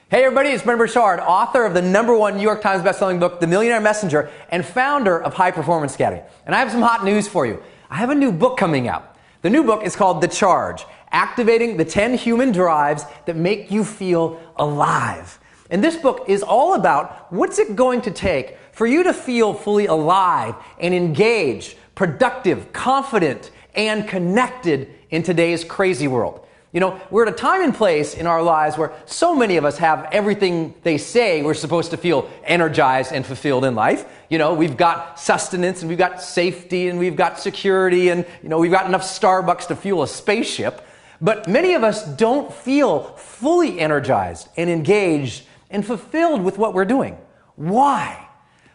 Hey everybody, it's Brent Burchard, author of the #1 New York Times bestselling book, The Millionaire Messenger, and founder of High Performance Academy. And I have some hot news for you. I have a new book coming out. The new book is called The Charge, Activating the 10 Human Drives That Make You Feel Alive. And this book is all about what's it going to take for you to feel fully alive and engaged, productive, confident, and connected in today's crazy world. You know, we're at a time and place in our lives where so many of us have everything they say we're supposed to feel energized and fulfilled in life. You know, we've got sustenance and we've got safety and we've got security and, you know, we've got enough Starbucks to fuel a spaceship. But many of us don't feel fully energized and engaged and fulfilled with what we're doing. Why?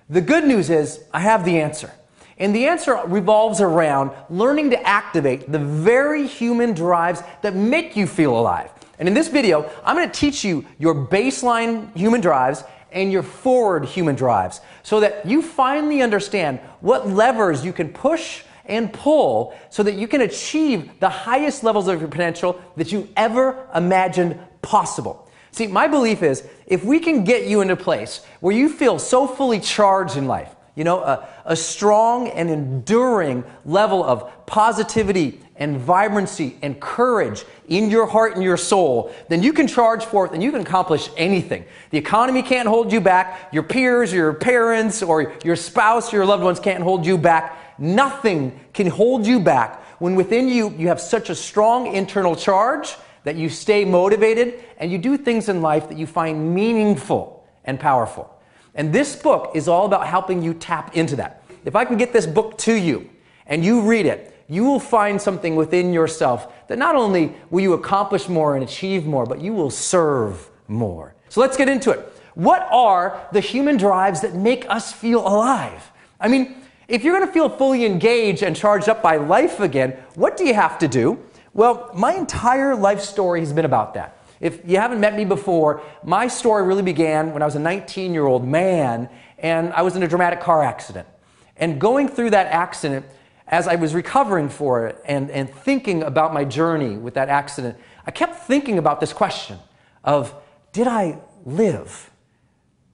The good news is I have the answer. And the answer revolves around learning to activate the very human drives that make you feel alive. And in this video, I'm going to teach you your baseline human drives and your forward human drives so that you finally understand what levers you can push and pull so that you can achieve the highest levels of your potential that you ever imagined possible. See, my belief is if we can get you into a place where you feel so fully charged in life, you know, a strong and enduring level of positivity and vibrancy and courage in your heart and your soul, then you can charge forth and you can accomplish anything. The economy can't hold you back. Your peers, your parents, or your spouse, your loved ones can't hold you back. Nothing can hold you back when within you, you have such a strong internal charge that you stay motivated and you do things in life that you find meaningful and powerful. And this book is all about helping you tap into that. If I can get this book to you and you read it, you will find something within yourself that not only will you accomplish more and achieve more, but you will serve more. So let's get into it. What are the human drives that make us feel alive? I mean, if you're going to feel fully engaged and charged up by life again, what do you have to do? Well, my entire life story has been about that. If you haven't met me before, my story really began when I was a 19-year-old man and I was in a dramatic car accident. And going through that accident, as I was recovering for it and thinking about my journey with that accident, I kept thinking about this question of, did I live?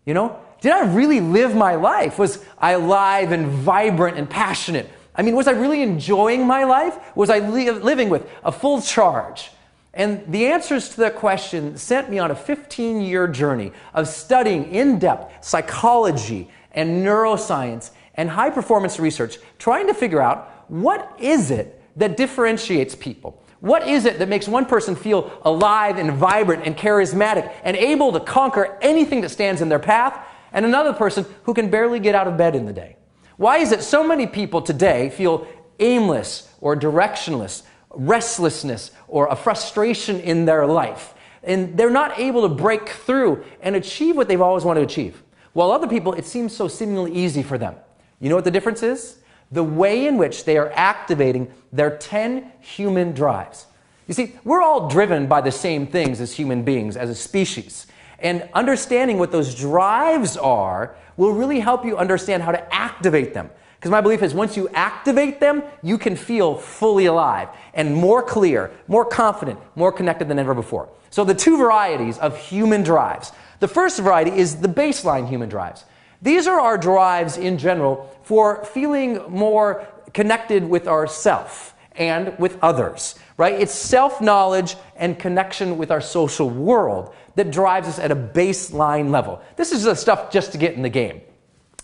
You know, did I really live my life? Was I alive and vibrant and passionate? I mean, was I really enjoying my life? Was I living with a full charge? And the answers to that question sent me on a 15-year journey of studying in-depth psychology and neuroscience and high-performance research, trying to figure out what is it that differentiates people? What is it that makes one person feel alive and vibrant and charismatic and able to conquer anything that stands in their path, and another person who can barely get out of bed in the day? Why is it so many people today feel aimless or directionless, restlessness, or a frustration in their life, and they're not able to break through and achieve what they've always wanted to achieve? While other people, it seems so seemingly easy for them. You know what the difference is? The way in which they are activating their 10 human drives. You see, we're all driven by the same things as human beings, as a species. And understanding what those drives are will really help you understand how to activate them. Because my belief is once you activate them, you can feel fully alive and more clear, more confident, more connected than ever before. So the two varieties of human drives. The first variety is the baseline human drives. These are our drives in general for feeling more connected with ourself and with others, right? It's self-knowledge and connection with our social world that drives us at a baseline level. This is the stuff just to get in the game.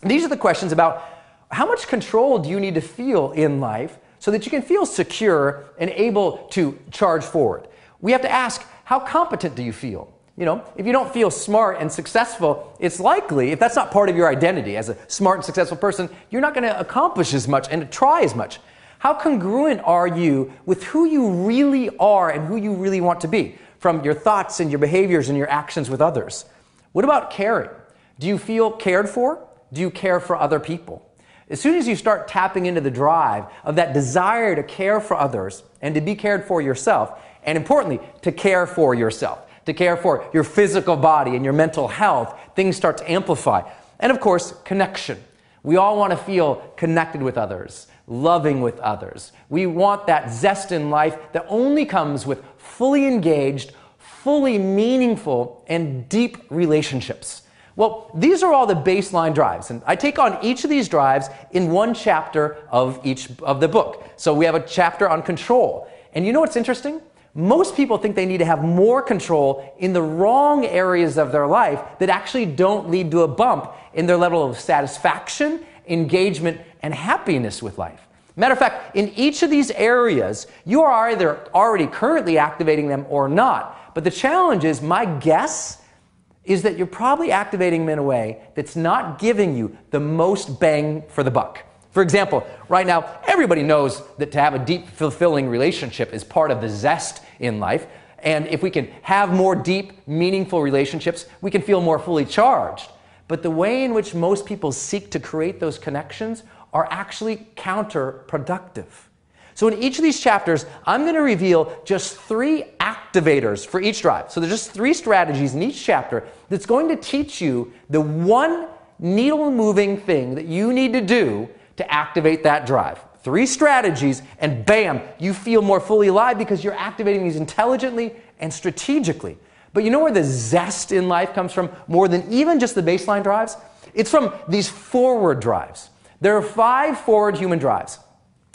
These are the questions about how much control do you need to feel in life so that you can feel secure and able to charge forward? We have to ask, how competent do you feel? You know, if you don't feel smart and successful, it's likely, if that's not part of your identity as a smart and successful person, you're not going to accomplish as much and try as much. How congruent are you with who you really are and who you really want to be, from your thoughts and your behaviors and your actions with others? What about caring? Do you feel cared for? Do you care for other people? As soon as you start tapping into the drive of that desire to care for others and to be cared for yourself, and importantly, to care for yourself, to care for your physical body and your mental health, things start to amplify. And of course, connection. We all want to feel connected with others, loving with others. We want that zest in life that only comes with fully engaged, fully meaningful and deep relationships? Well, these are all the baseline drives, and I take on each of these drives in one chapter of each of the book. So we have a chapter on control. And you know what's interesting? Most people think they need to have more control in the wrong areas of their life that actually don't lead to a bump in their level of satisfaction, engagement, and happiness with life. Matter of fact, in each of these areas, you are either already currently activating them or not. But the challenge is, my guess is that you're probably activating them in a way that's not giving you the most bang for the buck. For example, right now, everybody knows that to have a deep, fulfilling relationship is part of the zest in life. And if we can have more deep, meaningful relationships, we can feel more fully charged. But the way in which most people seek to create those connections are actually counterproductive. So in each of these chapters, I'm going to reveal just 3 activators for each drive. So there's just 3 strategies in each chapter that's going to teach you the one needle-moving thing that you need to do to activate that drive. 3 strategies, and bam, you feel more fully alive because you're activating these intelligently and strategically. But you know where the zest in life comes from more than even just the baseline drives? It's from these forward drives. There are 5 forward human drives.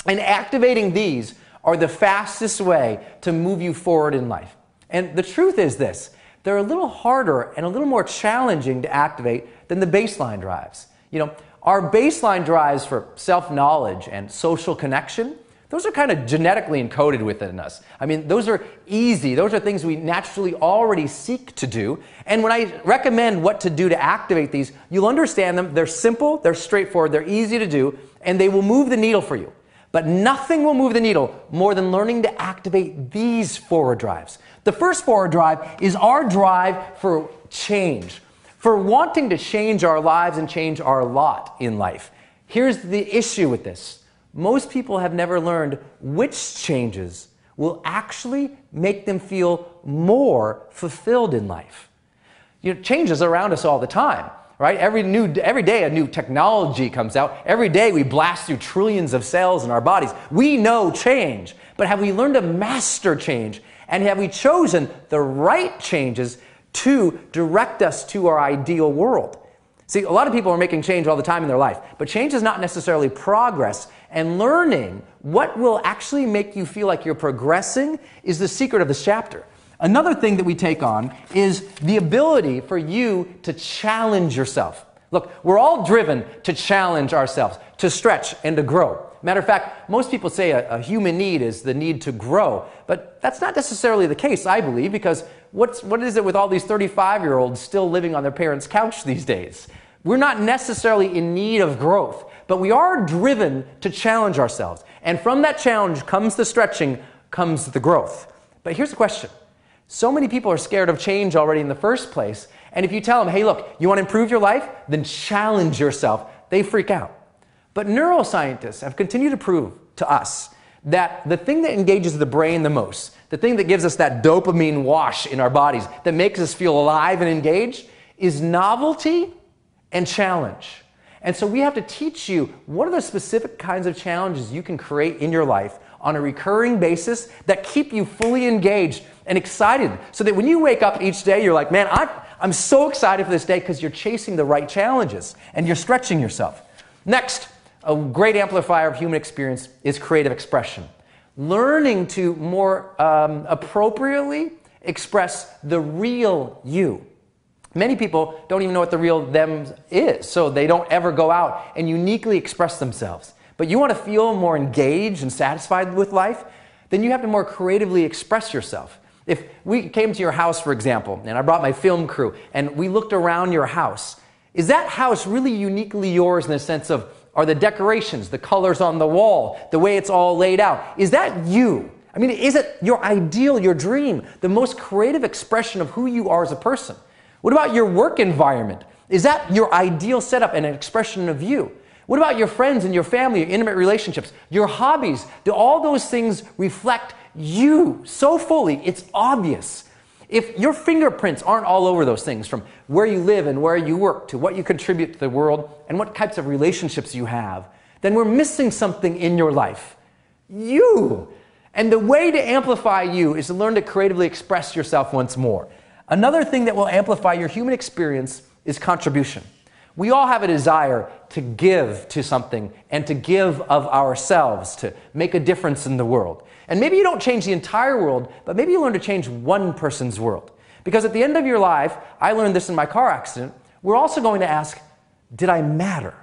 And activating these are the fastest way to move you forward in life. And the truth is this: they're a little harder and a little more challenging to activate than the baseline drives. You know, our baseline drives for self-knowledge and social connection, those are kind of genetically encoded within us. I mean, those are easy. Those are things we naturally already seek to do. And when I recommend what to do to activate these, you'll understand them. They're simple, they're straightforward, they're easy to do, and they will move the needle for you. But nothing will move the needle more than learning to activate these forward drives. The first forward drive is our drive for change, for wanting to change our lives and change our lot in life. Here's the issue with this. Most people have never learned which changes will actually make them feel more fulfilled in life. You know, change is around us all the time. Right? Every day a new technology comes out. Every day we blast through trillions of cells in our bodies. We know change, but have we learned to master change? And have we chosen the right changes to direct us to our ideal world? See, a lot of people are making change all the time in their life, but change is not necessarily progress. And learning what will actually make you feel like you're progressing is the secret of this chapter. Another thing that we take on is the ability for you to challenge yourself. Look, we're all driven to challenge ourselves, to stretch and to grow. Matter of fact, most people say a human need is the need to grow, but that's not necessarily the case, I believe, because what is it with all these 35-year-olds still living on their parents' couch these days? We're not necessarily in need of growth, but we are driven to challenge ourselves. And from that challenge comes the stretching, comes the growth. But here's the question. So many people are scared of change already in the first place. And if you tell them, hey, look, you want to improve your life? Then challenge yourself. They freak out. But neuroscientists have continued to prove to us that the thing that engages the brain the most, the thing that gives us that dopamine wash in our bodies, that makes us feel alive and engaged, is novelty and challenge. And so we have to teach you what are the specific kinds of challenges you can create in your life on a recurring basis that keep you fully engaged and excited, so that when you wake up each day, you're like, man, I'm so excited for this day, because you're chasing the right challenges and you're stretching yourself. Next, a great amplifier of human experience is creative expression. Learning to more appropriately express the real you. Many people don't even know what the real them is, so they don't ever go out and uniquely express themselves. But you want to feel more engaged and satisfied with life, then you have to more creatively express yourself. If we came to your house, for example, and I brought my film crew, and we looked around your house, is that house really uniquely yours in the sense of, are the decorations, the colors on the wall, the way it's all laid out, is that you? I mean, is it your ideal, your dream, the most creative expression of who you are as a person? What about your work environment? Is that your ideal setup and an expression of you? What about your friends and your family, your intimate relationships, your hobbies? Do all those things reflect you so fully, it's obvious? If your fingerprints aren't all over those things, from where you live and where you work to what you contribute to the world and what types of relationships you have, then we're missing something in your life. You. And the way to amplify you is to learn to creatively express yourself once more. Another thing that will amplify your human experience is contribution. We all have a desire to give to something and to give of ourselves, to make a difference in the world. And maybe you don't change the entire world, but maybe you learn to change one person's world. Because at the end of your life, I learned this in my car accident, we're also going to ask, did I matter?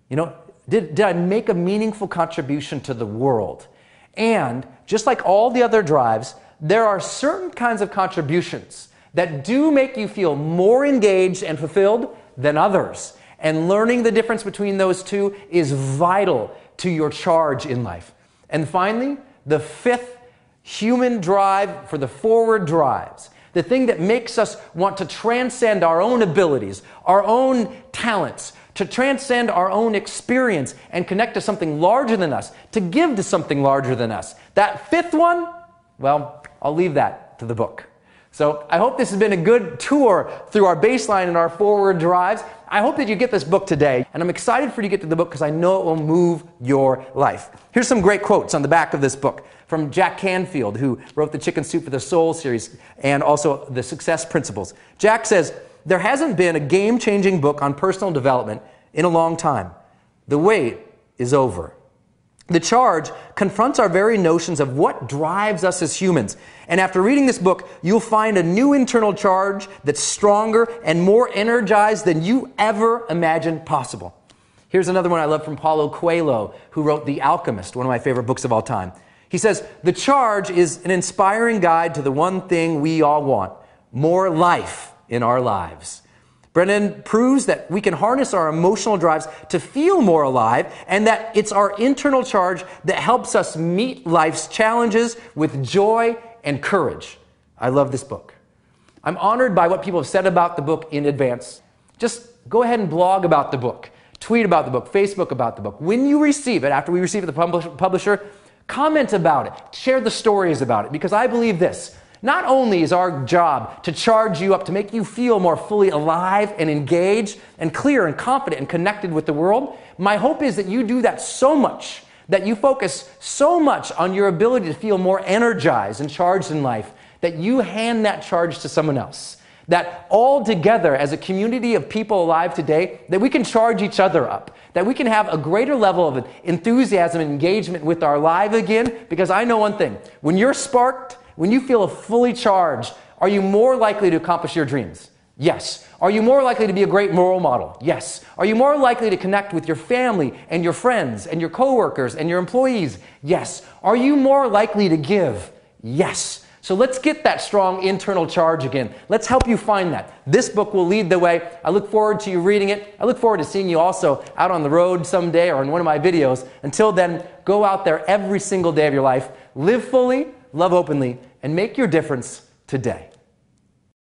You know, did I make a meaningful contribution to the world? And just like all the other drives, there are certain kinds of contributions that do make you feel more engaged and fulfilled than others. And learning the difference between those two is vital to your charge in life. And finally, the fifth human drive for the forward drives, the thing that makes us want to transcend our own abilities, our own talents, to transcend our own experience and connect to something larger than us, to give to something larger than us. That fifth one, well, I'll leave that to the book. So I hope this has been a good tour through our baseline and our forward drives. I hope that you get this book today, and I'm excited for you to get to the book because I know it will move your life. Here's some great quotes on the back of this book from Jack Canfield, who wrote the Chicken Soup for the Soul series and also the Success Principles. Jack says, "There hasn't been a game-changing book on personal development in a long time. The wait is over." The charge confronts our very notions of what drives us as humans. And after reading this book, you'll find a new internal charge that's stronger and more energized than you ever imagined possible. Here's another one I love from Paulo Coelho, who wrote The Alchemist, one of my favorite books of all time. He says, "The charge is an inspiring guide to the one thing we all want, more life in our lives." Brennan proves that we can harness our emotional drives to feel more alive, and that it's our internal charge that helps us meet life's challenges with joy and courage. I love this book. I'm honored by what people have said about the book in advance. Just go ahead and blog about the book, tweet about the book, Facebook about the book. When you receive it, after we receive it at the publisher, comment about it, share the stories about it, because I believe this. Not only is our job to charge you up, to make you feel more fully alive and engaged and clear and confident and connected with the world, my hope is that you do that so much, that you focus so much on your ability to feel more energized and charged in life, that you hand that charge to someone else. That all together as a community of people alive today, that we can charge each other up, that we can have a greater level of enthusiasm and engagement with our life again, because I know one thing, when you're sparked, when you feel fully charged, are you more likely to accomplish your dreams? Yes. Are you more likely to be a great role model? Yes. Are you more likely to connect with your family and your friends and your coworkers and your employees? Yes. Are you more likely to give? Yes. So let's get that strong internal charge again. Let's help you find that. This book will lead the way. I look forward to you reading it. I look forward to seeing you also out on the road someday or in one of my videos. Until then, go out there every single day of your life. Live fully, love openly, and make your difference today.